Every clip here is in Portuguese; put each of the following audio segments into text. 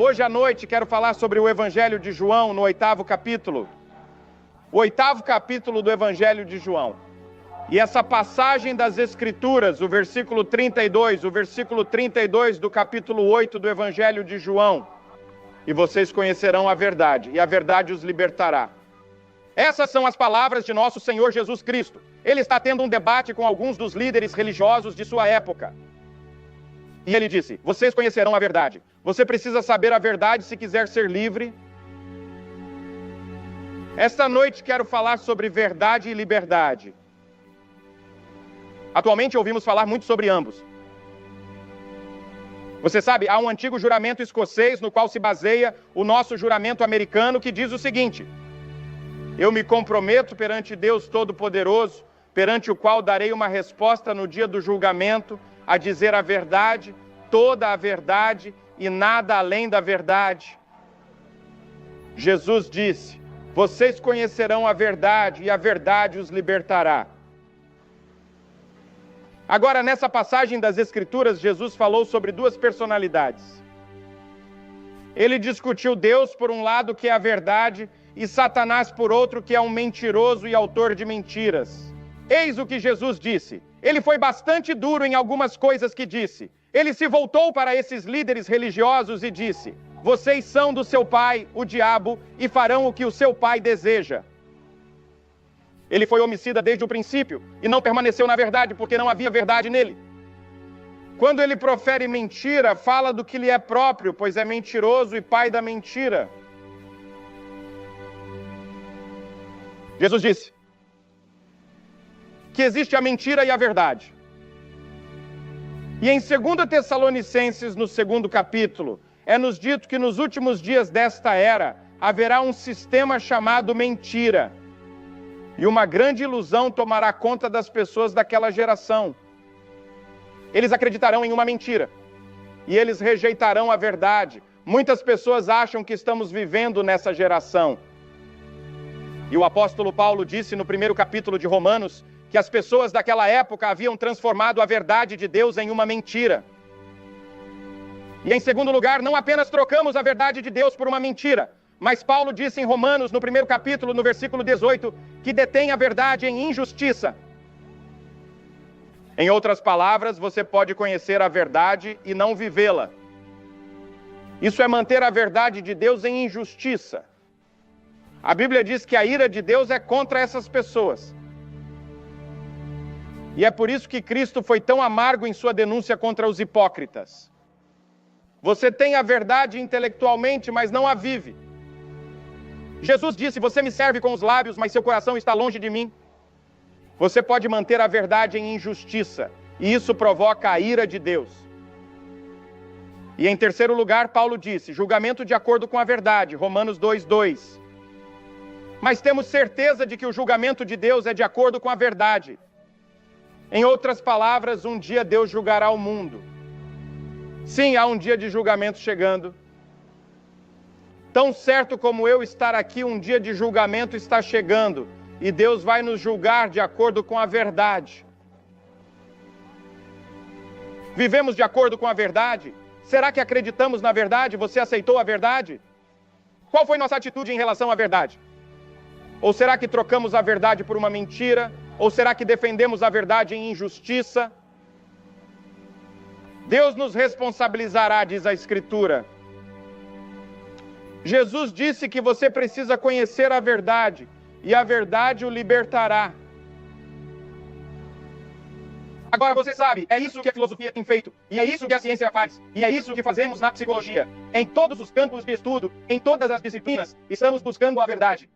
Hoje à noite quero falar sobre o Evangelho de João, no 8º capítulo. O 8º capítulo do Evangelho de João. E essa passagem das Escrituras, o versículo 32 do capítulo 8 do Evangelho de João. E vocês conhecerão a verdade, e a verdade os libertará. Essas são as palavras de nosso Senhor Jesus Cristo. Ele está tendo um debate com alguns dos líderes religiosos de sua época. E ele disse: vocês conhecerão a verdade. Você precisa saber a verdade se quiser ser livre. Esta noite quero falar sobre verdade e liberdade. Atualmente ouvimos falar muito sobre ambos. Você sabe, há um antigo juramento escocês no qual se baseia o nosso juramento americano, que diz o seguinte: eu me comprometo perante Deus Todo-Poderoso, perante o qual darei uma resposta no dia do julgamento, a dizer a verdade, toda a verdade e nada além da verdade. Jesus disse: vocês conhecerão a verdade e a verdade os libertará. Agora, nessa passagem das Escrituras, Jesus falou sobre duas personalidades. Ele discutiu Deus por um lado, que é a verdade, e Satanás por outro, que é um mentiroso e autor de mentiras. Eis o que Jesus disse. Ele foi bastante duro em algumas coisas que disse. Ele se voltou para esses líderes religiosos e disse: vocês são do seu pai, o diabo, e farão o que o seu pai deseja. Ele foi homicida desde o princípio e não permaneceu na verdade, porque não havia verdade nele. Quando ele profere mentira, fala do que lhe é próprio, pois é mentiroso e pai da mentira. Jesus disse que existe a mentira e a verdade. E em 2 Tessalonicenses, no 2º capítulo, é-nos dito que nos últimos dias desta era haverá um sistema chamado mentira. E uma grande ilusão tomará conta das pessoas daquela geração. Eles acreditarão em uma mentira. E eles rejeitarão a verdade. Muitas pessoas acham que estamos vivendo nessa geração. E o apóstolo Paulo disse no 1º capítulo de Romanos que as pessoas daquela época haviam transformado a verdade de Deus em uma mentira. E em segundo lugar, não apenas trocamos a verdade de Deus por uma mentira, mas Paulo disse em Romanos, no 1º capítulo, no versículo 18, que detém a verdade em injustiça. Em outras palavras, você pode conhecer a verdade e não vivê-la. Isso é manter a verdade de Deus em injustiça. A Bíblia diz que a ira de Deus é contra essas pessoas. E é por isso que Cristo foi tão amargo em sua denúncia contra os hipócritas. Você tem a verdade intelectualmente, mas não a vive. Jesus disse: você me serve com os lábios, mas seu coração está longe de mim. Você pode manter a verdade em injustiça, e isso provoca a ira de Deus. E em terceiro lugar, Paulo disse: julgamento de acordo com a verdade, Romanos 2:2. Mas temos certeza de que o julgamento de Deus é de acordo com a verdade. Em outras palavras, um dia Deus julgará o mundo. Sim, há um dia de julgamento chegando. Tão certo como eu estar aqui, um dia de julgamento está chegando. E Deus vai nos julgar de acordo com a verdade. Vivemos de acordo com a verdade? Será que acreditamos na verdade? Você aceitou a verdade? Qual foi nossa atitude em relação à verdade? Ou será que trocamos a verdade por uma mentira? Ou será que defendemos a verdade em injustiça? Deus nos responsabilizará, diz a Escritura. Jesus disse que você precisa conhecer a verdade, e a verdade o libertará. Agora você sabe, é isso que a filosofia tem feito, e é isso que a ciência faz, e é isso que fazemos na psicologia. Em todos os campos de estudo, em todas as disciplinas, estamos buscando a verdade.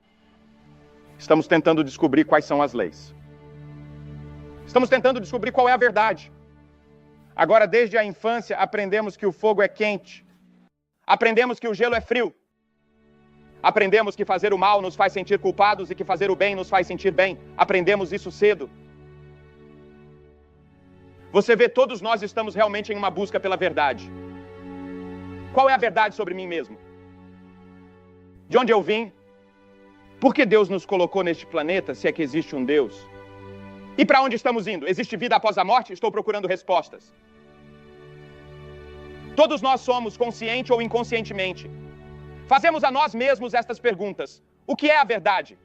Estamos tentando descobrir quais são as leis. Estamos tentando descobrir qual é a verdade. Agora, desde a infância, aprendemos que o fogo é quente. Aprendemos que o gelo é frio. Aprendemos que fazer o mal nos faz sentir culpados e que fazer o bem nos faz sentir bem. Aprendemos isso cedo. Você vê, todos nós estamos realmente em uma busca pela verdade. Qual é a verdade sobre mim mesmo? De onde eu vim? Por que Deus nos colocou neste planeta, se é que existe um Deus? E para onde estamos indo? Existe vida após a morte? Estou procurando respostas. Todos nós somos, consciente ou inconscientemente. Fazemos a nós mesmos estas perguntas. O que é a verdade?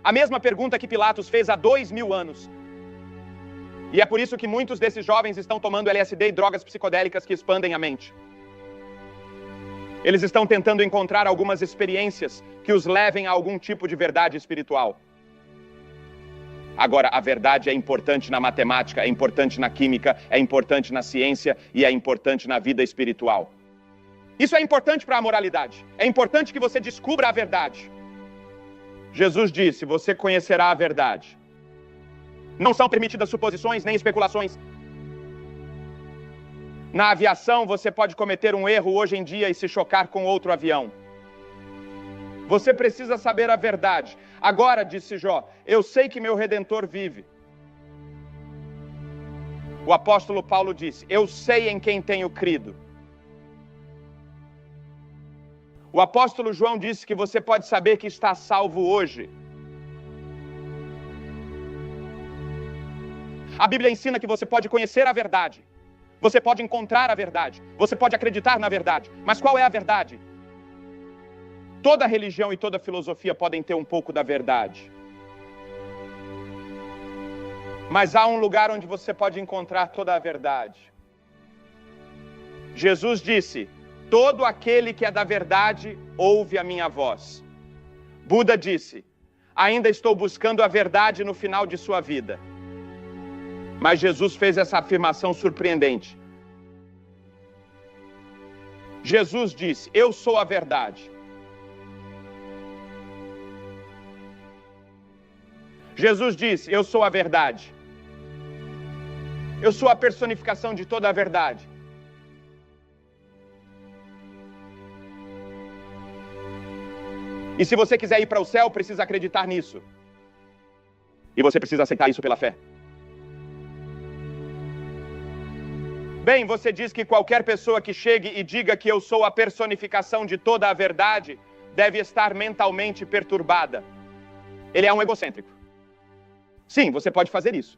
A mesma pergunta que Pilatos fez há 2000 anos. E é por isso que muitos desses jovens estão tomando LSD e drogas psicodélicas que expandem a mente. Eles estão tentando encontrar algumas experiências que os levem a algum tipo de verdade espiritual. Agora, a verdade é importante na matemática, é importante na química, é importante na ciência e é importante na vida espiritual. Isso é importante para a moralidade. É importante que você descubra a verdade. Jesus disse: você conhecerá a verdade. Não são permitidas suposições nem especulações. Na aviação, você pode cometer um erro hoje em dia e se chocar com outro avião. Você precisa saber a verdade. Agora, disse Jó, eu sei que meu Redentor vive. O apóstolo Paulo disse: eu sei em quem tenho crido. O apóstolo João disse que você pode saber que está salvo hoje. A Bíblia ensina que você pode conhecer a verdade. Você pode encontrar a verdade. Você pode acreditar na verdade. Mas qual é a verdade? Toda religião e toda filosofia podem ter um pouco da verdade. Mas há um lugar onde você pode encontrar toda a verdade. Jesus disse: todo aquele que é da verdade ouve a minha voz. Buda disse: ainda estou buscando a verdade no final de sua vida. Mas Jesus fez essa afirmação surpreendente. Jesus disse: eu sou a verdade. Jesus disse: eu sou a verdade. Eu sou a personificação de toda a verdade. E se você quiser ir para o céu, precisa acreditar nisso. E você precisa aceitar isso pela fé. Bem, você diz que qualquer pessoa que chegue e diga que eu sou a personificação de toda a verdade deve estar mentalmente perturbada. Ele é um egocêntrico. Sim, você pode fazer isso.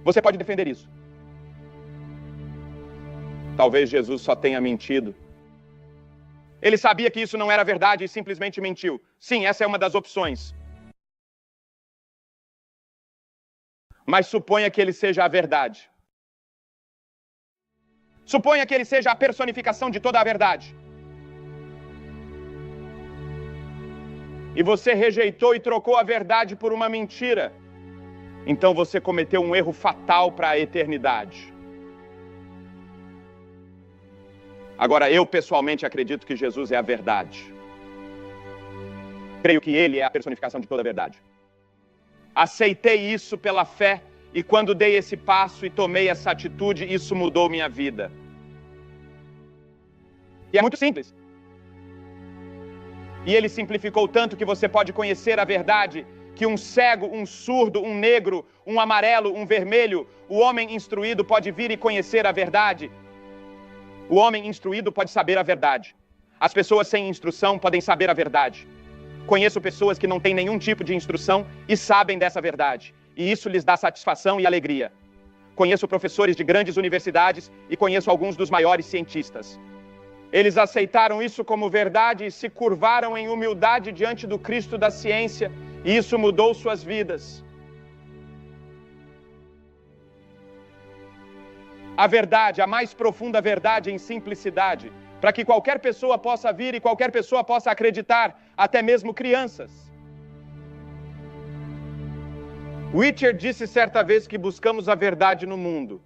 Você pode defender isso. Talvez Jesus só tenha mentido. Ele sabia que isso não era verdade e simplesmente mentiu. Sim, essa é uma das opções. Mas suponha que ele seja a verdade. Suponha que ele seja a personificação de toda a verdade. E você rejeitou e trocou a verdade por uma mentira. Então você cometeu um erro fatal para a eternidade. Agora, eu pessoalmente acredito que Jesus é a verdade. Creio que ele é a personificação de toda a verdade. Aceitei isso pela fé. E quando dei esse passo e tomei essa atitude, isso mudou minha vida. E é muito simples. E ele simplificou tanto que você pode conhecer a verdade, que um cego, um surdo, um negro, um amarelo, um vermelho, o homem instruído pode vir e conhecer a verdade. O homem instruído pode saber a verdade. As pessoas sem instrução podem saber a verdade. Conheço pessoas que não têm nenhum tipo de instrução e sabem dessa verdade. E isso lhes dá satisfação e alegria. Conheço professores de grandes universidades e conheço alguns dos maiores cientistas. Eles aceitaram isso como verdade e se curvaram em humildade diante do Cristo da ciência, e isso mudou suas vidas. A verdade, a mais profunda verdade em simplicidade, para que qualquer pessoa possa vir e qualquer pessoa possa acreditar, até mesmo crianças. Whittier disse certa vez que buscamos a verdade no mundo.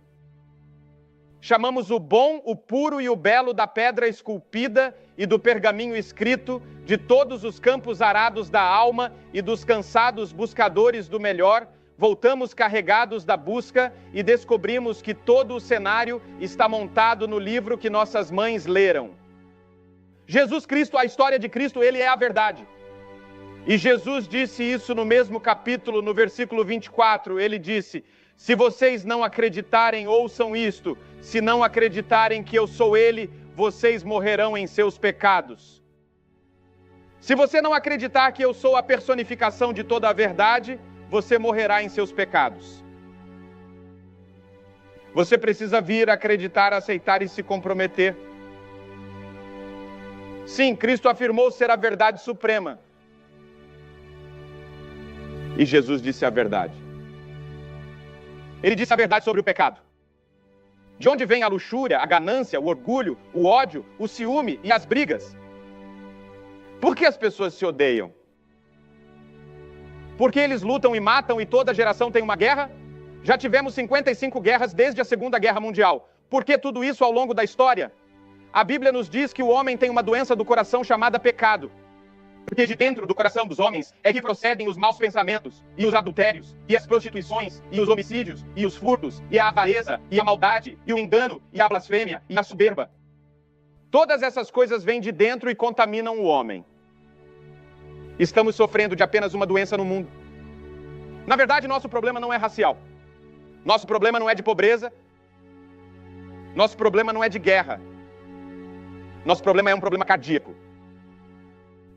Chamamos o bom, o puro e o belo da pedra esculpida e do pergaminho escrito, de todos os campos arados da alma e dos cansados buscadores do melhor, voltamos carregados da busca e descobrimos que todo o cenário está montado no livro que nossas mães leram. Jesus Cristo, a história de Cristo, ele é a verdade. E Jesus disse isso no mesmo capítulo, no versículo 24, ele disse: se vocês não acreditarem, ouçam isto, se não acreditarem que eu sou ele, vocês morrerão em seus pecados. Se você não acreditar que eu sou a personificação de toda a verdade, você morrerá em seus pecados. Você precisa vir, acreditar, aceitar e se comprometer. Sim, Cristo afirmou ser a verdade suprema. E Jesus disse a verdade. Ele disse a verdade sobre o pecado. De onde vem a luxúria, a ganância, o orgulho, o ódio, o ciúme e as brigas? Por que as pessoas se odeiam? Porque eles lutam e matam e toda geração tem uma guerra? Já tivemos 55 guerras desde a Segunda Guerra Mundial. Por que tudo isso ao longo da história? A Bíblia nos diz que o homem tem uma doença do coração chamada pecado. Porque de dentro do coração dos homens é que procedem os maus pensamentos, e os adultérios, e as prostituições, e os homicídios, e os furtos, e a avareza, e a maldade, e o engano, e a blasfêmia, e a soberba. Todas essas coisas vêm de dentro e contaminam o homem. Estamos sofrendo de apenas uma doença no mundo. Na verdade, nosso problema não é racial. Nosso problema não é de pobreza. Nosso problema não é de guerra. Nosso problema é um problema cardíaco.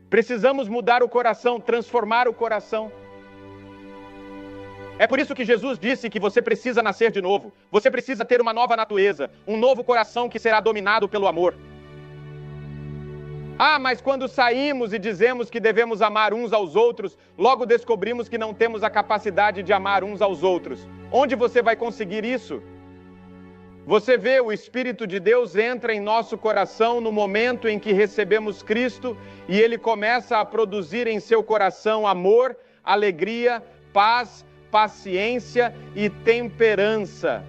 Precisamos mudar o coração, transformar o coração. É por isso que Jesus disse que você precisa nascer de novo. Você precisa ter uma nova natureza, um novo coração que será dominado pelo amor. Ah, mas quando saímos e dizemos que devemos amar uns aos outros, logo descobrimos que não temos a capacidade de amar uns aos outros. Onde você vai conseguir isso? Você vê, o Espírito de Deus entra em nosso coração no momento em que recebemos Cristo e Ele começa a produzir em seu coração amor, alegria, paz, paciência e temperança.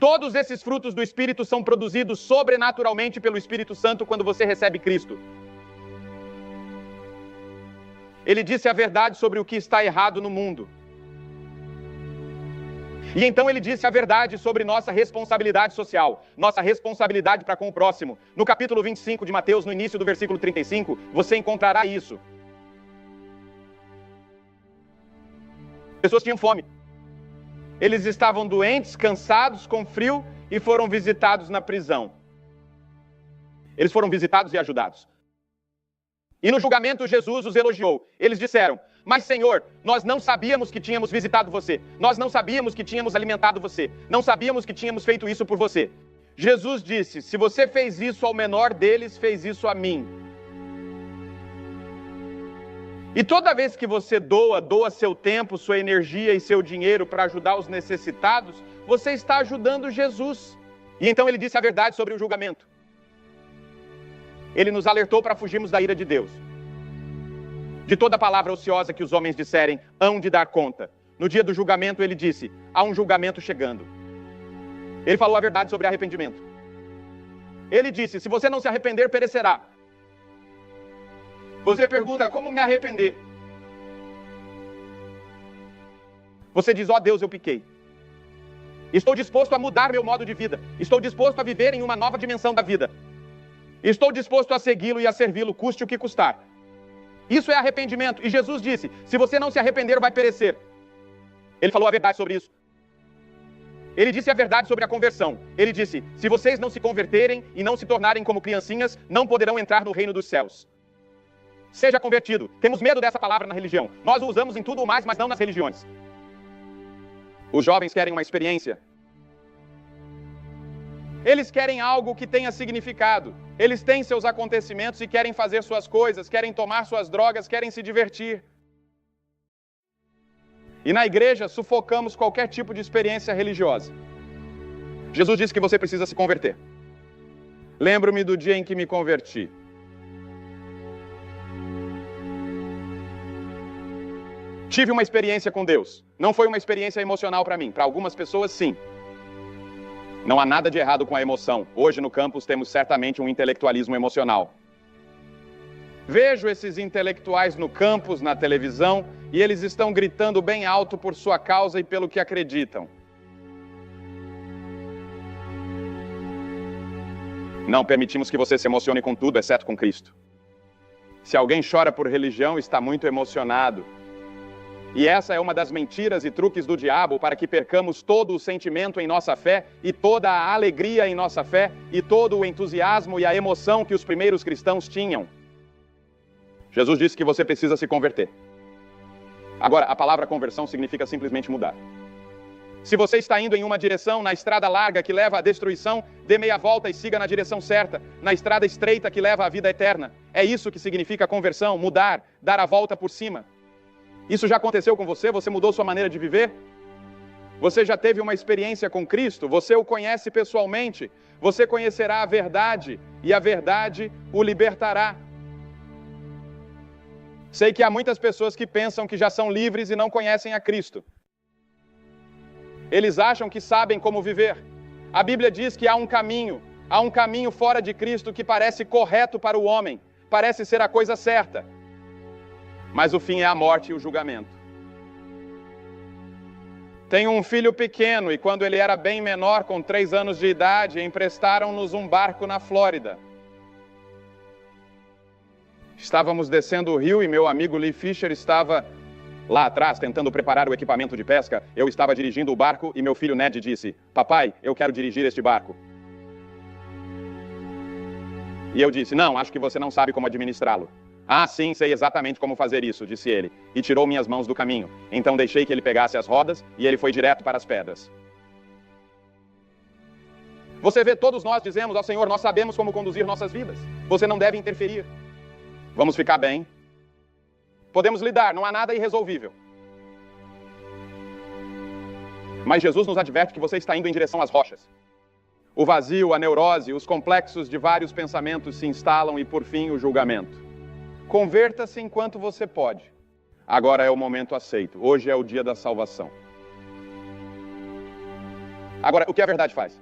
Todos esses frutos do Espírito são produzidos sobrenaturalmente pelo Espírito Santo quando você recebe Cristo. Ele disse a verdade sobre o que está errado no mundo. E então ele disse a verdade sobre nossa responsabilidade social, nossa responsabilidade para com o próximo. No capítulo 25 de Mateus, no início do versículo 35, você encontrará isso. Pessoas tinham fome. Eles estavam doentes, cansados, com frio e foram visitados na prisão. Eles foram visitados e ajudados. E no julgamento Jesus os elogiou. Eles disseram: mas Senhor, nós não sabíamos que tínhamos visitado você. Nós não sabíamos que tínhamos alimentado você. Não sabíamos que tínhamos feito isso por você. Jesus disse: se você fez isso ao menor deles, fez isso a mim. E toda vez que você doa seu tempo, sua energia e seu dinheiro para ajudar os necessitados, você está ajudando Jesus. E então ele disse a verdade sobre o julgamento. Ele nos alertou para fugirmos da ira de Deus. De toda palavra ociosa que os homens disserem, hão de dar conta. No dia do julgamento ele disse: há um julgamento chegando. Ele falou a verdade sobre arrependimento. Ele disse: se você não se arrepender, perecerá. Você pergunta: como me arrepender? Você diz: ó Deus, eu pequei. Estou disposto a mudar meu modo de vida. Estou disposto a viver em uma nova dimensão da vida. Estou disposto a segui-lo e a servi-lo, custe o que custar. Isso é arrependimento. E Jesus disse: se você não se arrepender, vai perecer. Ele falou a verdade sobre isso. Ele disse a verdade sobre a conversão. Ele disse: se vocês não se converterem e não se tornarem como criancinhas, não poderão entrar no reino dos céus. Seja convertido. Temos medo dessa palavra na religião. Nós o usamos em tudo mais, mas não nas religiões. Os jovens querem uma experiência. Eles querem algo que tenha significado. Eles têm seus acontecimentos e querem fazer suas coisas, querem tomar suas drogas, querem se divertir. E na igreja sufocamos qualquer tipo de experiência religiosa. Jesus disse que você precisa se converter. Lembro-me do dia em que me converti. Tive uma experiência com Deus. Não foi uma experiência emocional para mim. Para algumas pessoas, sim. Não há nada de errado com a emoção. Hoje no campus temos certamente um intelectualismo emocional. Vejo esses intelectuais no campus, na televisão, e eles estão gritando bem alto por sua causa e pelo que acreditam. Não permitimos que você se emocione com tudo, exceto com Cristo. Se alguém chora por religião, está muito emocionado. E essa é uma das mentiras e truques do diabo para que percamos todo o sentimento em nossa fé e toda a alegria em nossa fé e todo o entusiasmo e a emoção que os primeiros cristãos tinham. Jesus disse que você precisa se converter. Agora, a palavra conversão significa simplesmente mudar. Se você está indo em uma direção, na estrada larga que leva à destruição, dê meia volta e siga na direção certa, na estrada estreita que leva à vida eterna. É isso que significa conversão, mudar, dar a volta por cima. Isso já aconteceu com você? Você mudou sua maneira de viver? Você já teve uma experiência com Cristo? Você o conhece pessoalmente? Você conhecerá a verdade e a verdade o libertará. Sei que há muitas pessoas que pensam que já são livres e não conhecem a Cristo. Eles acham que sabem como viver. A Bíblia diz que há um caminho fora de Cristo que parece correto para o homem, parece ser a coisa certa. Mas o fim é a morte e o julgamento. Tenho um filho pequeno e quando ele era bem menor, com 3 anos de idade, emprestaram-nos um barco na Flórida. Estávamos descendo o rio e meu amigo Lee Fisher estava lá atrás, tentando preparar o equipamento de pesca. Eu estava dirigindo o barco e meu filho Ned disse: "Papai, eu quero dirigir este barco." E eu disse: "Não, acho que você não sabe como administrá-lo." "Ah, sim, sei exatamente como fazer isso", disse ele, e tirou minhas mãos do caminho. Então deixei que ele pegasse as rodas e ele foi direto para as pedras. Você vê, todos nós dizemos ao Senhor: nós sabemos como conduzir nossas vidas. Você não deve interferir. Vamos ficar bem. Podemos lidar, não há nada irresolvível. Mas Jesus nos adverte que você está indo em direção às rochas. O vazio, a neurose, os complexos de vários pensamentos se instalam e, por fim, o julgamento. Converta-se enquanto você pode. Agora é o momento aceito. Hoje é o dia da salvação. Agora, o que a verdade faz?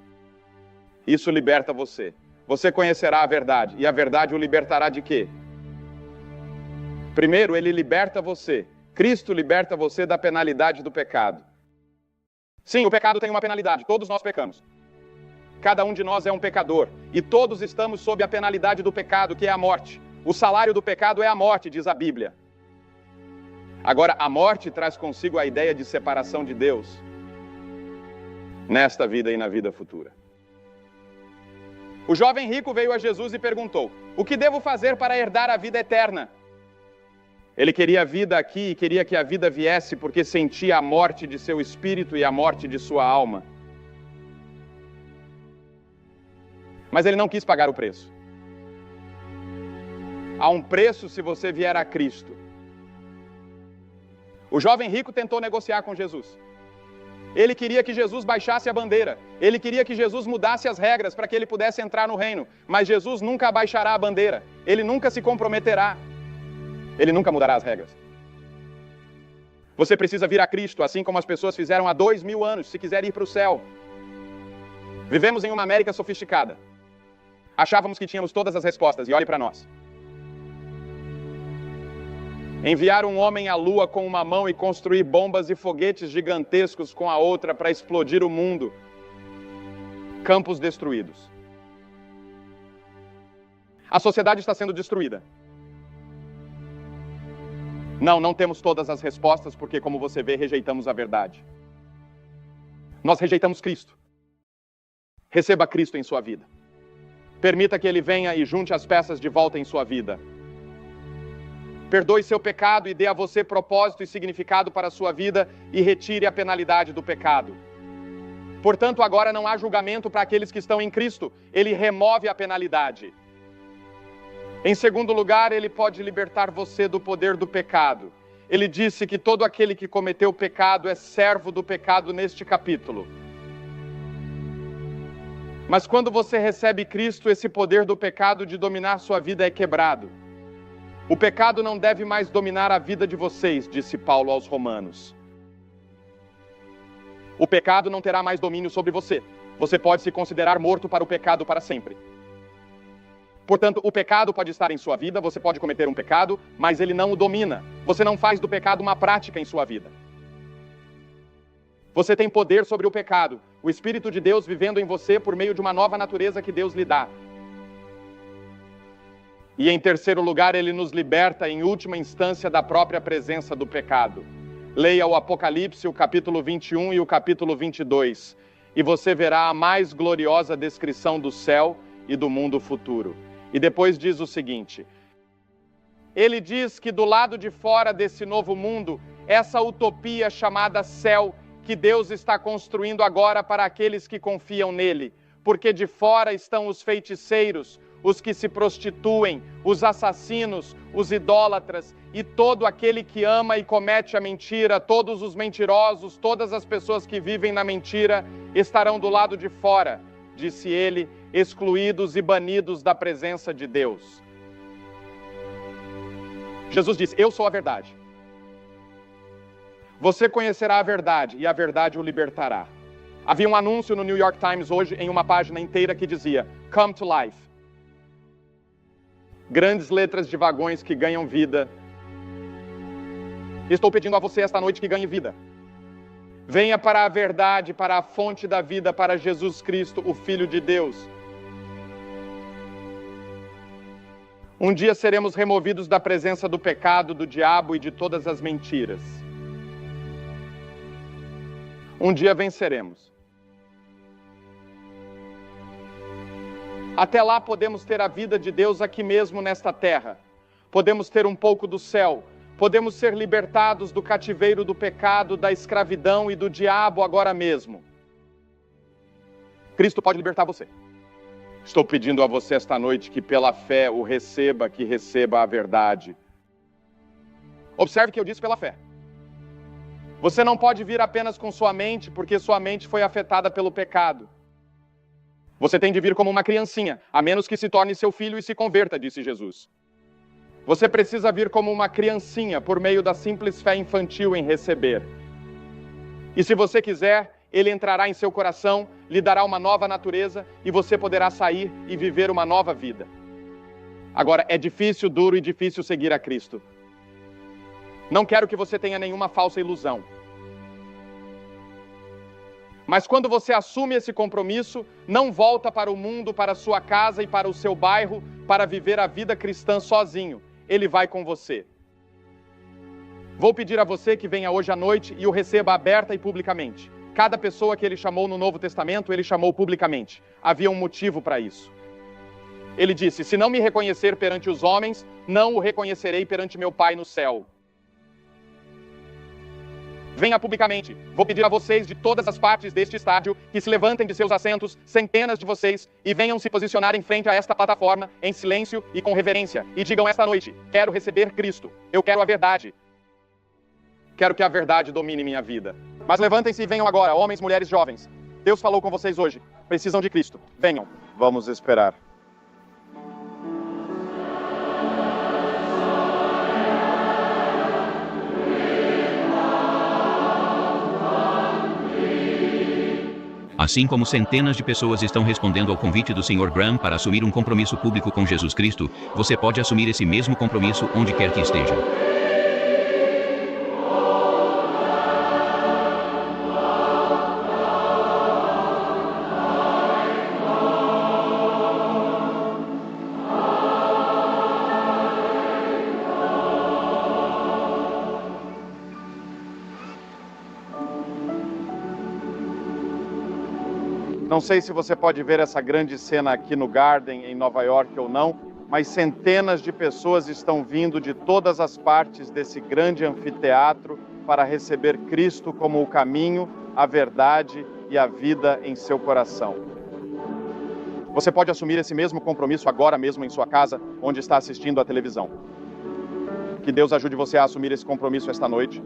Isso liberta você. Você conhecerá a verdade. E a verdade o libertará de quê? Primeiro, ele liberta você. Cristo liberta você da penalidade do pecado. Sim, o pecado tem uma penalidade. Todos nós pecamos. Cada um de nós é um pecador. E todos estamos sob a penalidade do pecado, que é a morte. O salário do pecado é a morte, diz a Bíblia. Agora, a morte traz consigo a ideia de separação de Deus nesta vida e na vida futura. O jovem rico veio a Jesus e perguntou: "O que devo fazer para herdar a vida eterna?" Ele queria a vida aqui e queria que a vida viesse porque sentia a morte de seu espírito e a morte de sua alma. Mas ele não quis pagar o preço. Há um preço se você vier a Cristo. O jovem rico tentou negociar com Jesus. Ele queria que Jesus baixasse a bandeira. Ele queria que Jesus mudasse as regras para que ele pudesse entrar no reino. Mas Jesus nunca abaixará a bandeira. Ele nunca se comprometerá. Ele nunca mudará as regras. Você precisa vir a Cristo, assim como as pessoas fizeram há 2000 anos, se quiser ir para o céu. Vivemos em uma América sofisticada. Achávamos que tínhamos todas as respostas, e olhe para nós. Enviar um homem à lua com uma mão e construir bombas e foguetes gigantescos com a outra para explodir o mundo. Campos destruídos. A sociedade está sendo destruída. Não temos todas as respostas, porque, como você vê, rejeitamos a verdade. Nós rejeitamos Cristo. Receba Cristo em sua vida. Permita que Ele venha e junte as peças de volta em sua vida. Perdoe seu pecado e dê a você propósito e significado para a sua vida e retire a penalidade do pecado. Portanto, agora não há julgamento para aqueles que estão em Cristo. Ele remove a penalidade. Em segundo lugar, ele pode libertar você do poder do pecado. Ele disse que todo aquele que cometeu pecado é servo do pecado neste capítulo. Mas quando você recebe Cristo, esse poder do pecado de dominar sua vida é quebrado. O pecado não deve mais dominar a vida de vocês, disse Paulo aos Romanos. O pecado não terá mais domínio sobre você. Você pode se considerar morto para o pecado para sempre. Portanto, o pecado pode estar em sua vida, você pode cometer um pecado, mas ele não o domina. Você não faz do pecado uma prática em sua vida. Você tem poder sobre o pecado, o Espírito de Deus vivendo em você por meio de uma nova natureza que Deus lhe dá. E em terceiro lugar, ele nos liberta em última instância da própria presença do pecado. Leia o Apocalipse, o capítulo 21 e o capítulo 22, e você verá a mais gloriosa descrição do céu e do mundo futuro. E depois diz o seguinte: ele diz que do lado de fora desse novo mundo, essa utopia chamada céu que Deus está construindo agora para aqueles que confiam nele, porque de fora estão os feiticeiros, os que se prostituem, os assassinos, os idólatras e todo aquele que ama e comete a mentira, todos os mentirosos, todas as pessoas que vivem na mentira estarão do lado de fora, disse ele, excluídos e banidos da presença de Deus. Jesus disse, eu sou a verdade. Você conhecerá a verdade e a verdade o libertará. Havia um anúncio no New York Times hoje em uma página inteira que dizia, Come to Life. Grandes letras de vagões que ganham vida. Estou pedindo a você esta noite que ganhe vida. Venha para a verdade, para a fonte da vida, para Jesus Cristo, o Filho de Deus. Um dia seremos removidos da presença do pecado, do diabo e de todas as mentiras. Um dia venceremos. Até lá podemos ter a vida de Deus aqui mesmo nesta terra. Podemos ter um pouco do céu. Podemos ser libertados do cativeiro do pecado, da escravidão e do diabo agora mesmo. Cristo pode libertar você. Estou pedindo a você esta noite que pela fé o receba, que receba a verdade. Observe que eu disse pela fé. Você não pode vir apenas com sua mente, porque sua mente foi afetada pelo pecado. Você tem de vir como uma criancinha, a menos que se torne seu filho e se converta, disse Jesus. Você precisa vir como uma criancinha, por meio da simples fé infantil em receber. E se você quiser, Ele entrará em seu coração, lhe dará uma nova natureza e você poderá sair e viver uma nova vida. Agora, é difícil, duro e difícil seguir a Cristo. Não quero que você tenha nenhuma falsa ilusão. Mas quando você assume esse compromisso, não volta para o mundo, para a sua casa e para o seu bairro, para viver a vida cristã sozinho. Ele vai com você. Vou pedir a você que venha hoje à noite e o receba aberta e publicamente. Cada pessoa que ele chamou no Novo Testamento, ele chamou publicamente. Havia um motivo para isso. Ele disse, se não me reconhecer perante os homens, não o reconhecerei perante meu Pai no céu. Venha publicamente. Vou pedir a vocês de todas as partes deste estádio que se levantem de seus assentos, centenas de vocês, e venham se posicionar em frente a esta plataforma, em silêncio e com reverência, e digam esta noite, quero receber Cristo, eu quero a verdade. Quero que a verdade domine minha vida. Mas levantem-se e venham agora, homens, mulheres, jovens. Deus falou com vocês hoje. Precisam de Cristo. Venham. Vamos esperar. Assim como centenas de pessoas estão respondendo ao convite do Sr. Graham para assumir um compromisso público com Jesus Cristo, você pode assumir esse mesmo compromisso onde quer que esteja. Não sei se você pode ver essa grande cena aqui no Garden, em Nova York ou não, mas centenas de pessoas estão vindo de todas as partes desse grande anfiteatro para receber Cristo como o caminho, a verdade e a vida em seu coração. Você pode assumir esse mesmo compromisso agora mesmo em sua casa, onde está assistindo à televisão. Que Deus ajude você a assumir esse compromisso esta noite.